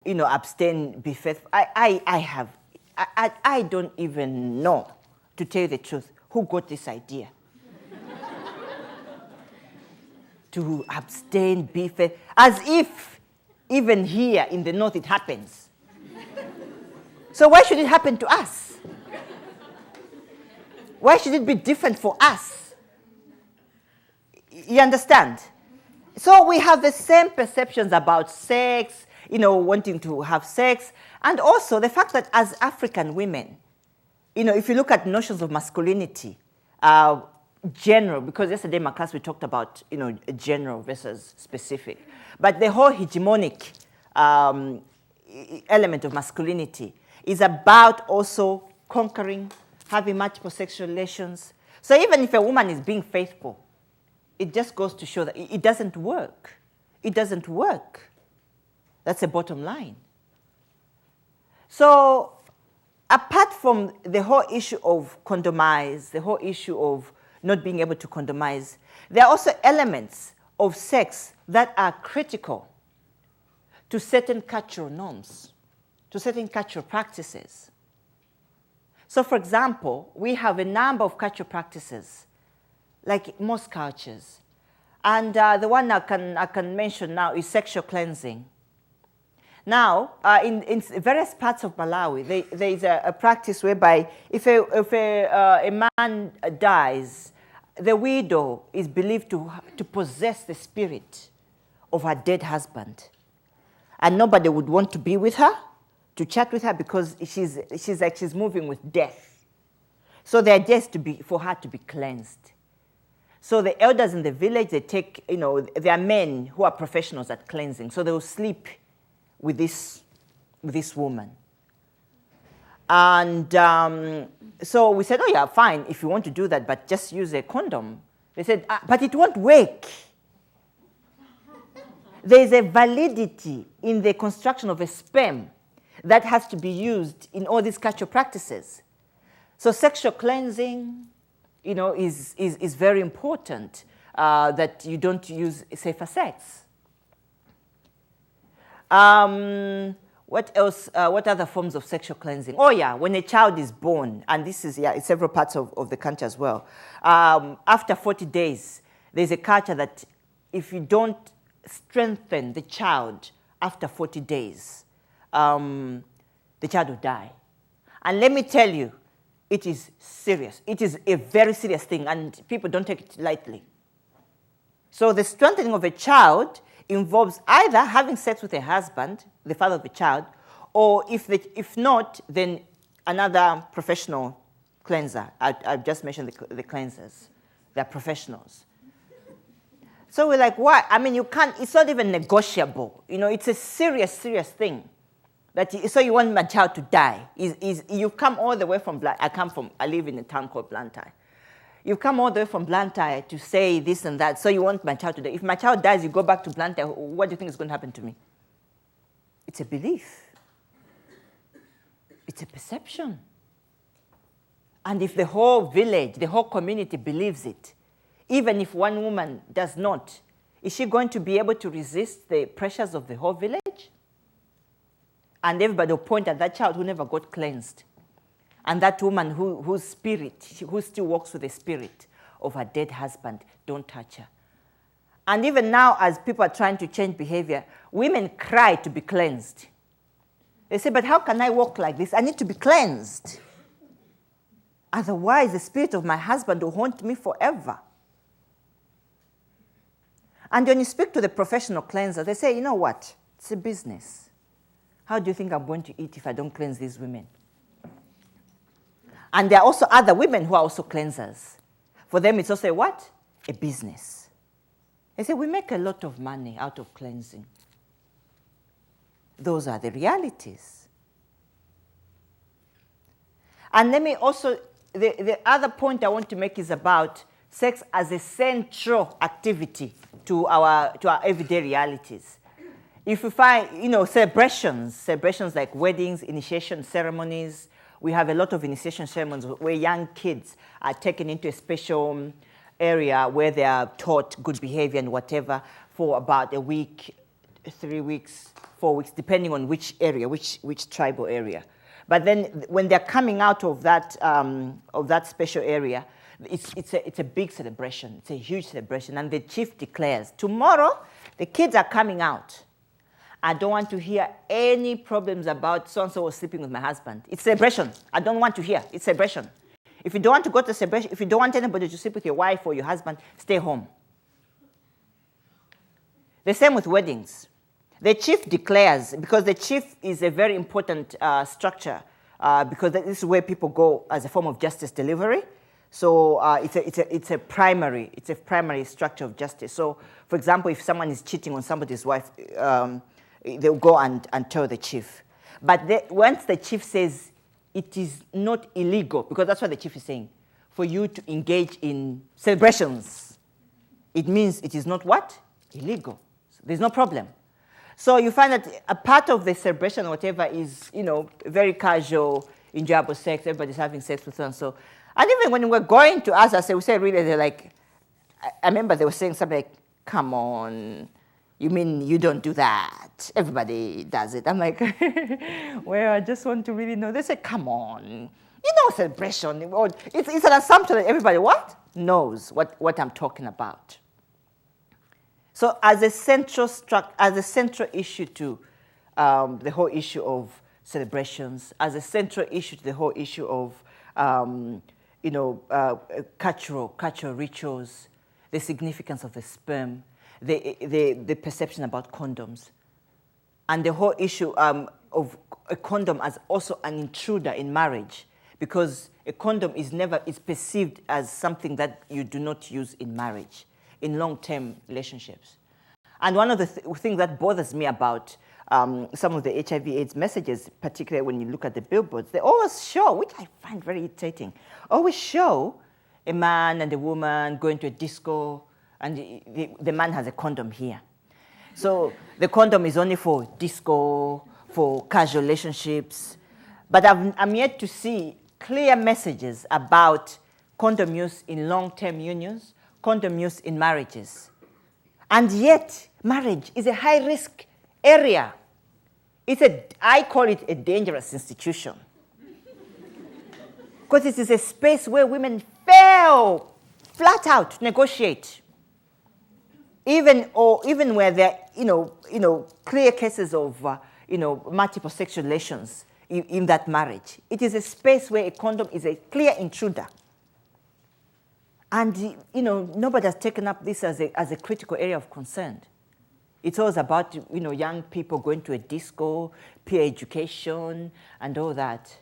abstain, be faithful. I don't even know, to tell you the truth, who got this idea. To abstain, be faithful, as if even here in the North it happens. So why should it happen to us? Why should it be different for us? You understand? So we have the same perceptions about sex, wanting to have sex, and also the fact that as African women, if you look at notions of masculinity, general, because yesterday in my class we talked about, general versus specific, but the whole hegemonic element of masculinity is about also conquering, having multiple sexual relations. So even if a woman is being faithful, it just goes to show that it doesn't work. It doesn't work. That's the bottom line. So apart from the whole issue of condomize, the whole issue of not being able to condomize, there are also elements of sex that are critical to certain cultural norms, to certain cultural practices. So for example, we have a number of cultural practices, like most cultures. And the one I can mention now is sexual cleansing. Now, in various parts of Malawi, there is a practice whereby if a man dies, the widow is believed to possess the spirit of her dead husband. And nobody would want to be with her, to chat with her, because she's moving with death. So the idea is for her to be cleansed. So the elders in the village, they take, there are men who are professionals at cleansing. So they will sleep with this woman. And so we said, oh yeah, fine, if you want to do that, but just use a condom. They said, but it won't work. There is a validity in the construction of a sperm that has to be used in all these cultural practices. So sexual cleansing, is very important, that you don't use safer sex. What else? What other forms of sexual cleansing? Oh yeah, when a child is born, and this is, in several parts of the country as well. After 40 days, there's a culture that if you don't strengthen the child after 40 days, the child will die. And let me tell you, it is serious. It is a very serious thing, and people don't take it lightly. So the strengthening of a child involves either having sex with a husband, the father of the child, or if not, then another professional cleanser. I've just mentioned the cleansers. They're professionals. So we're like, why? I mean, you can't, it's not even negotiable. It's a serious, serious thing. So you want my child to die. You've come all the way from, I live in a town called Blantyre. You've come all the way from Blantyre to say this and that, so you want my child to die. If my child dies, you go back to Blantyre, what do you think is going to happen to me? It's a belief. It's a perception. And if the whole village, the whole community believes it, even if one woman does not, is she going to be able to resist the pressures of the whole village? And everybody will point at that child who never got cleansed. And that woman whose spirit, who still walks with the spirit of her dead husband, don't touch her. And even now, as people are trying to change behavior, women cry to be cleansed. They say, but how can I walk like this? I need to be cleansed. Otherwise, the spirit of my husband will haunt me forever. And when you speak to the professional cleansers, they say, you know what? It's a business. How do you think I'm going to eat if I don't cleanse these women? And there are also other women who are also cleansers. For them, it's also what? A business. They say, we make a lot of money out of cleansing. Those are the realities. And let me also, the other point I want to make is about sex as a central activity to our everyday realities. If you find, celebrations like weddings, initiation ceremonies, we have a lot of initiation ceremonies where young kids are taken into a special area where they are taught good behavior and whatever for about a week, 3 weeks, 4 weeks, depending on which area, which tribal area. But then when they're coming out of that special area, it's a big celebration. It's a huge celebration. And the chief declares, tomorrow, the kids are coming out. I don't want to hear any problems about so-and-so was sleeping with my husband. It's celebration. I don't want to hear. It's celebration. If you don't want to go to celebration, if you don't want anybody to sleep with your wife or your husband, stay home. The same with weddings. The chief declares, because the chief is a very important structure, because this is where people go as a form of justice delivery. So it's a primary structure of justice. So, for example, if someone is cheating on somebody's wife, they'll go and tell the chief. But once the chief says it is not illegal, because that's what the chief is saying, for you to engage in celebrations, it means it is not what? Illegal. So there's no problem. So you find that a part of the celebration or whatever is, very casual, enjoyable sex, everybody's having sex with and so. And even when we're going to us, we say really, they're like, I remember they were saying something like, come on, you mean you don't do that? Everybody does it. I'm like, well, I just want to really know. They say, come on, celebration. It's an assumption that everybody knows what I'm talking about. So as a central issue to the whole issue of celebrations, as a central issue to the whole issue of cultural rituals, the significance of the sperm, the perception about condoms, and the whole issue of a condom as also an intruder in marriage, because a condom is perceived as something that you do not use in marriage, in long-term relationships. And one of the things that bothers me about some of the HIV/AIDS messages, particularly when you look at the billboards, they always show, which I find very irritating, always show a man and a woman going to a disco, and the man has a condom here. So the condom is only for disco, for casual relationships. But I'm yet to see clear messages about condom use in long-term unions, condom use in marriages. And yet, marriage is a high-risk area. I call it a dangerous institution. Because it is a space where women fail flat out to negotiate. Even where there are, clear cases of, multiple sexual relations in that marriage. It is a space where a condom is a clear intruder. And, nobody has taken up this as a critical area of concern. It's always about, young people going to a disco, peer education, and all that.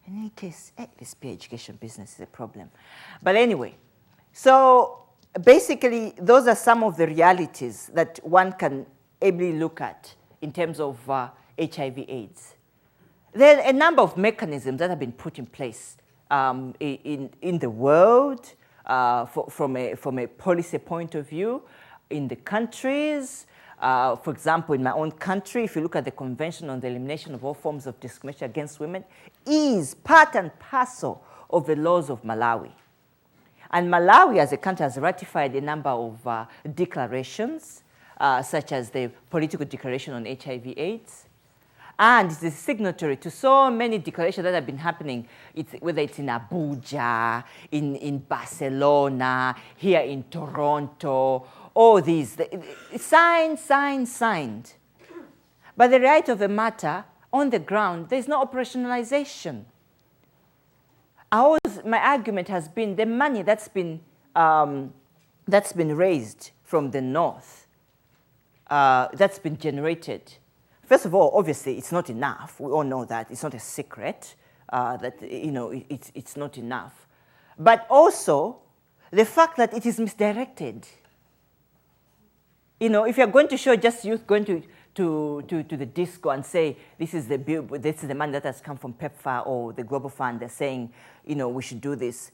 In any case, this peer education business is a problem. But anyway, so basically, those are some of the realities that one can ably look at in terms of HIV/AIDS. There are a number of mechanisms that have been put in place in the world, from a policy point of view, in the countries. For example, in my own country, if you look at the Convention on the Elimination of All Forms of Discrimination Against Women, is part and parcel of the laws of Malawi. And Malawi, as a country, has ratified a number of declarations, such as the Political Declaration on HIV/AIDS, and it's a signatory to so many declarations that have been happening, whether it's in Abuja, in Barcelona, here in Toronto, all these. Signed. But the reality of the matter, on the ground, there's no operationalization. My argument has been the money that's been raised from the north, that's been generated. First of all, obviously, it's not enough. We all know that. It's not a secret that, it's not enough. But also, the fact that it is misdirected. If you're going to show just youth going to the disco and say, this is the money that has come from PEPFAR or the Global Fund, they're saying, we should do this.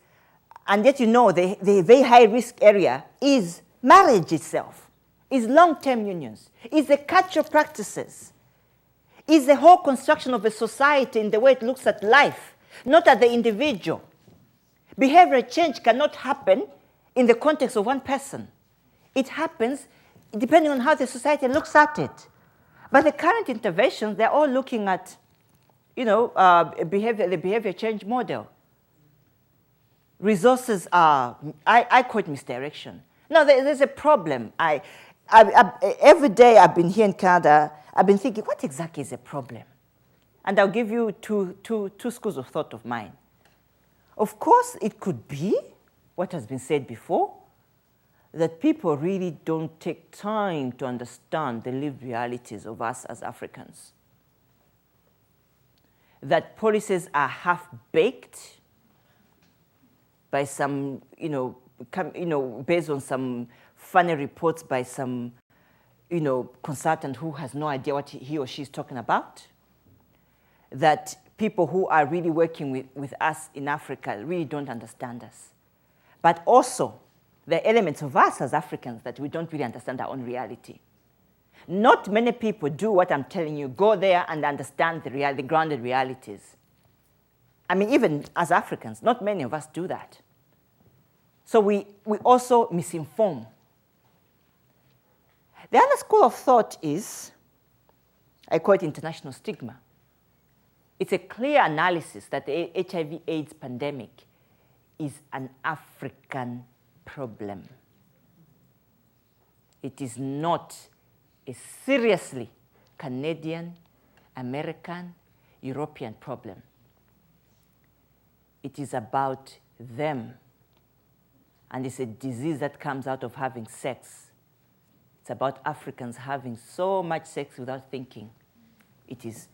And yet, the very high-risk area is marriage itself, is long-term unions, is the cultural practices, is the whole construction of a society in the way it looks at life, not at the individual. Behavioral change cannot happen in the context of one person. It happens depending on how the society looks at it. But the current interventions, they're all looking at, you know, the behavior change model. Resources are, I call it misdirection. No, there's a problem. Every day I've been here in Canada, I've been thinking, what exactly is a problem? And I'll give you two schools of thought of mine. Of course, it could be what has been said before, that people really don't take time to understand the lived realities of us as Africans. That policies are half-baked by some, based on some funny reports by some, consultant who has no idea what he or she is talking about. That people who are really working with us in Africa really don't understand us. But also, there are elements of us as Africans that we don't really understand our own reality. Not many people do what I'm telling you, go there and understand the grounded realities. I mean, even as Africans, not many of us do that. So we also misinform. The other school of thought is, I call it international stigma. It's a clear analysis that the HIV/AIDS pandemic is an African problem. It is not a seriously Canadian, American, European problem. It is about them. And it's a disease that comes out of having sex. It's about Africans having so much sex without thinking. It is